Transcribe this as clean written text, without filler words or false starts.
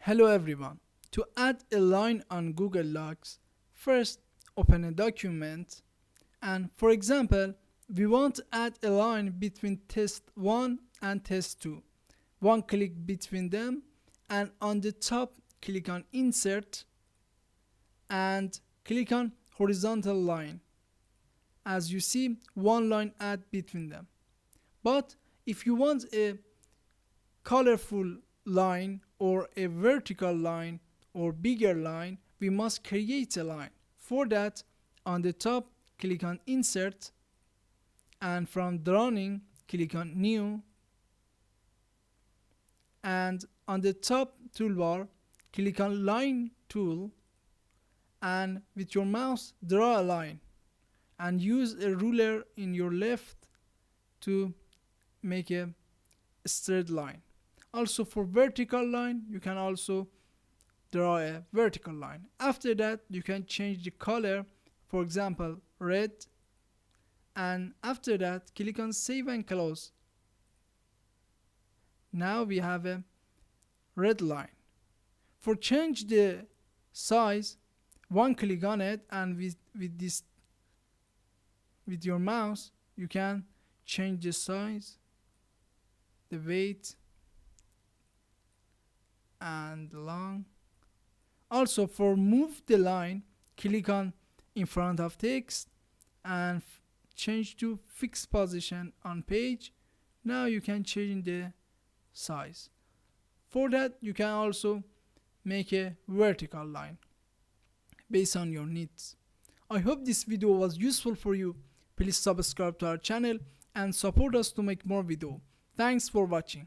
Hello everyone. To add a line on Google Docs, first open a document and for example, we want to add a line between test 1 and test 2. One click between them and on the top click on insert and click on horizontal line. As you see, one line add between them. But if you want a colorful line or a vertical line or bigger line, we must create a line. For that, on the top click on insert and from drawing click on new, and on the top toolbar click on line tool and with your mouse draw a line and use a ruler in your left to make a straight line. Also for vertical line, you can also draw a vertical line. After that, you can change the color, for example, red, and after that, click on save and close. Now we have a red line. For change the size, one click on it and with your mouse, you can change the size, the weight, and long. Also for move the line, click on in front of text and change to fixed position on page. Now you can change the size. For that, you can also make a vertical line based on your needs. I hope this video was useful for you. Please subscribe to our channel and support us to make more videos. Thanks for watching.